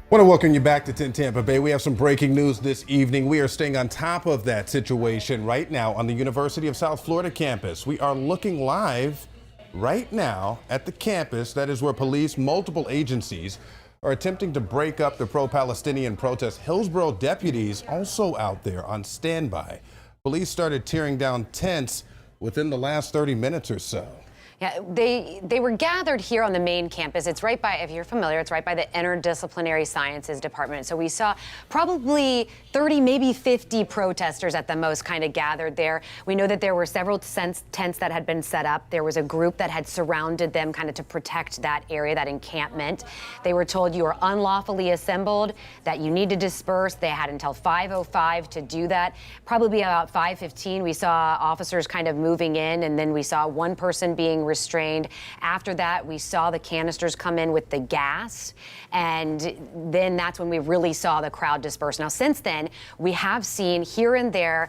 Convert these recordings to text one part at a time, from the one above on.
Want to welcome you back to 10 Tampa Bay. We have some breaking news this evening. We are staying on top of that situation right now on the University of South Florida campus. We are looking live right now at the campus. That is where police, multiple agencies, are attempting to break up the pro-Palestinian protest. Hillsborough deputies also out there on standby. Police started tearing down tents within the last 30 minutes or so. Yeah, they were gathered here on the main campus. It's right by, if you're familiar, it's right by the Interdisciplinary Sciences Department. So we saw probably 30, maybe 50 protesters at the most kind of gathered there. We know that there were several tents that had been set up. There was a group that had surrounded them kind of to protect that area, that encampment. They were told you are unlawfully assembled, that you need to disperse. They had until 5:05 to do that. Probably about 5:15, we saw officers kind of moving in, and then we saw one person being restrained. After that, we saw the canisters come in with the gas, and then that's when we really saw the crowd disperse. Now, since then, we have seen here and there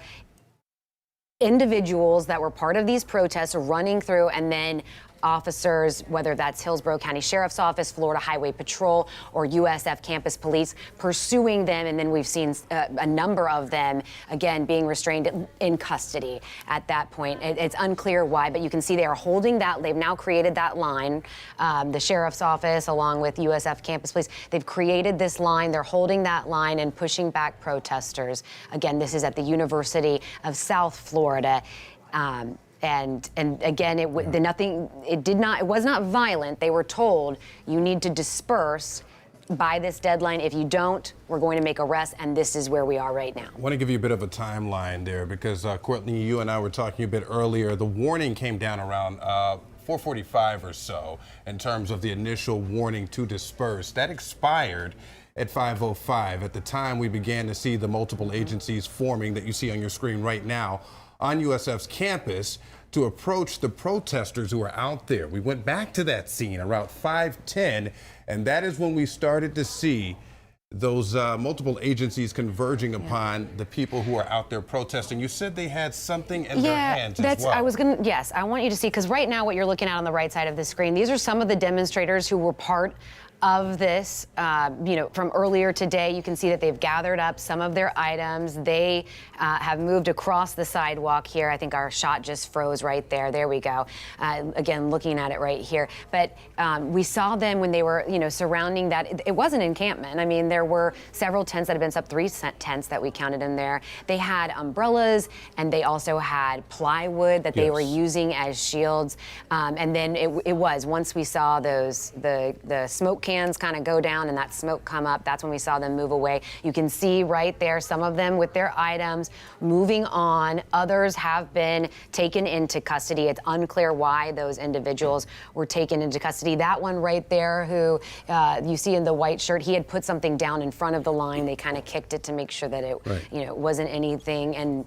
individuals that were part of these protests running through, and then officers, whether that's Hillsborough County Sheriff's Office, Florida Highway Patrol, or USF Campus Police, pursuing them. And then we've seen a number of them, again, being restrained in custody at that point. It's unclear why, but you can see they are holding that. They've now created that line. The Sheriff's Office, along with USF Campus Police, they've created this line. They're holding that line and pushing back protesters. Again, this is at the University of South Florida. And again, it was not violent. They were told you need to disperse by this deadline. If you don't, we're going to make arrests, and this is where we are right now. I want to give you a bit of a timeline there because Courtney, you and I were talking a bit earlier. The warning came down around 4:45 or so in terms of the initial warning to disperse. That expired at 5:05. At the time, we began to see the multiple agencies forming that you see on your screen right now on USF's campus to approach the protesters who are out there. We went back to that scene around 5:10, and that is when we started to see those multiple agencies converging upon the people who are out there protesting. You said they had something in their hands as well. Yes, I want you to see, because right now what you're looking at on the right side of the screen, these are some of the demonstrators who were part of this, from earlier today. You can see that they've gathered up some of their items. They have moved across the sidewalk here. I think our shot just froze right there. There we go. Again, looking at it right here. But we saw them when they were, surrounding that. It was an encampment. I mean, there were several tents that had been set up, 3 tents that we counted in there. They had umbrellas, and they also had plywood that they were using as shields. And then it was, once we saw the smoke cans kind of go down and that smoke come up, that's when we saw them move away. You can see right there some of them with their items moving on. Others have been taken into custody. It's unclear why those individuals were taken into custody. That one right there who you see in the white shirt, he had put something down in front of the line. They kind of kicked it to make sure that it wasn't anything. And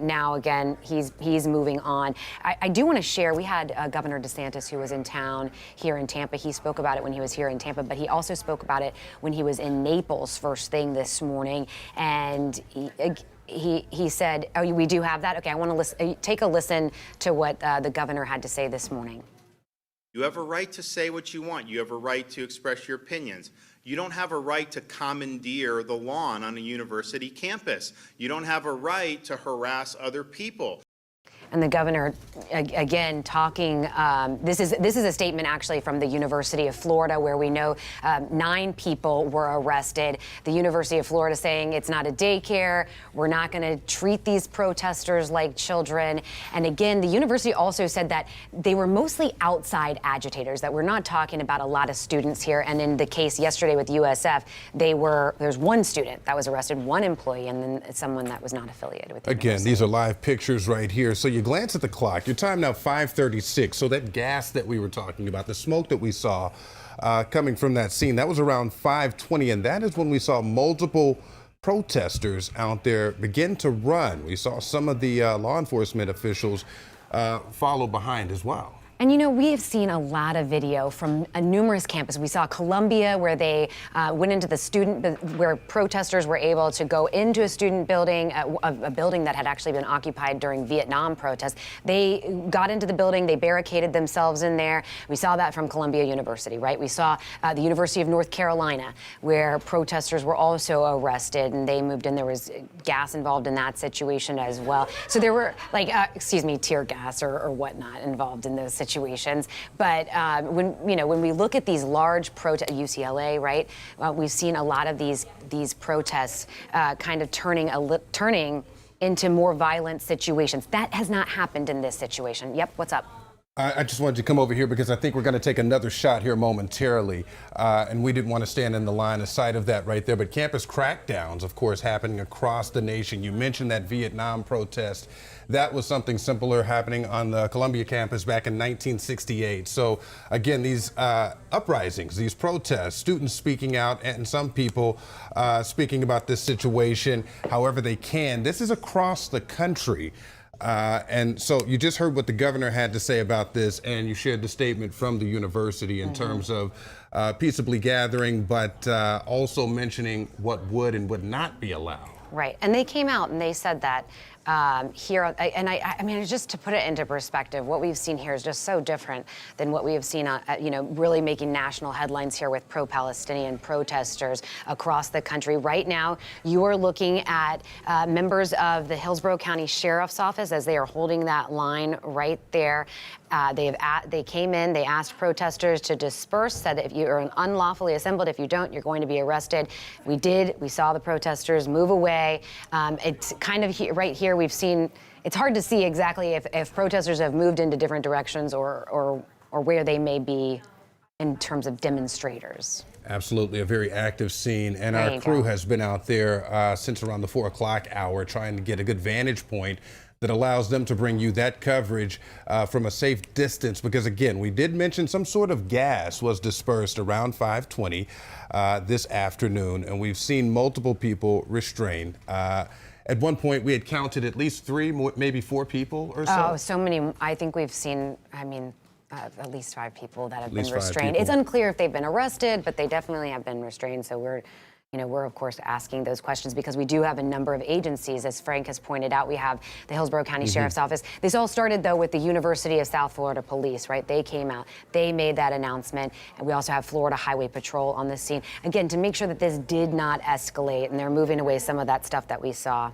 now again, he's moving on. I do want to share, we had Governor DeSantis, who was in town here in Tampa. He spoke about it when he was here in Tampa, but he also spoke about it when he was in Naples first thing this morning. And he said, oh, we do have that? Okay, I want to take a listen to what the governor had to say this morning. You have a right to say what you want. You have a right to express your opinions. You don't have a right to commandeer the lawn on a university campus. You don't have a right to harass other people. And the governor, again, talking, this is a statement actually from the University of Florida, where we know 9 people were arrested. The University of Florida saying it's not a daycare. We're not going to treat these protesters like children. And again, the university also said that they were mostly outside agitators, that we're not talking about a lot of students here. And in the case yesterday with USF, there's one student that was arrested, one employee, and then someone that was not affiliated with the university. These are live pictures right here. So you glance at the clock, your time now 5:36. So that gas that we were talking about, the smoke that we saw coming from that scene, that was around 5:20, and that is when we saw multiple protesters out there begin to run. We saw some of the law enforcement officials follow behind as well. And you know, we have seen a lot of video from numerous campuses. We saw Columbia, where they went into the where protesters were able to go into a student building, a building that had actually been occupied during Vietnam protests. They got into the building, they barricaded themselves in there. We saw that from Columbia University, right? We saw the University of North Carolina, where protesters were also arrested and they moved in. There was gas involved in that situation as well. So there were, like, tear gas or whatnot involved in those situations. But when we look at these large protests, UCLA, right, we've seen a lot of these protests kind of turning into more violent situations. That has not happened in this situation. Yep, what's up? I just wanted to come over here because I think we're going to take another shot here momentarily, and we didn't want to stand in the line of sight of that right there. But campus crackdowns, of course, happening across the nation. You mentioned that Vietnam protest. That was something similar happening on the Columbia campus back in 1968. So again, these uprisings, these protests, students speaking out, and some people speaking about this situation however they can. This is across the country. And so you just heard what the governor had to say about this, and you shared the statement from the university in terms of peaceably gathering, but also mentioning what would and would not be allowed. Right, and they came out and they said that here, I mean, just to put it into perspective, what we've seen here is just so different than what we have seen, really making national headlines here with pro-Palestinian protesters across the country. Right now, you are looking at members of the Hillsborough County Sheriff's Office as they are holding that line right there. They came in, they asked protesters to disperse, said that if you are unlawfully assembled, if you don't, you're going to be arrested. We saw the protesters move away. It's kind of right here we've seen, it's hard to see exactly if protesters have moved into different directions or where they may be in terms of demonstrators. Absolutely, a very active scene, and our crew has been out there since around the 4 o'clock hour trying to get a good vantage point that allows them to bring you that coverage from a safe distance, because again, we did mention some sort of gas was dispersed around 5:20 this afternoon, and we've seen multiple people restrained. At one point, we had counted at least 3, maybe 4 people or so. Oh, so many. I think we've seen, at least 5 people that have been restrained. People. It's unclear if they've been arrested, but they definitely have been restrained. So we're of course asking those questions because we do have a number of agencies, as Frank has pointed out. We have the Hillsborough County Sheriff's Office. This all started though with the University of South Florida Police, right? They came out, they made that announcement, and we also have Florida Highway Patrol on the scene, again, to make sure that this did not escalate, and they're moving away some of that stuff that we saw.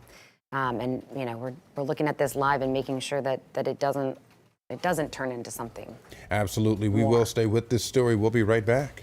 We're looking at this live and making sure that it doesn't turn into something. Absolutely. We will stay with this story. We'll be right back.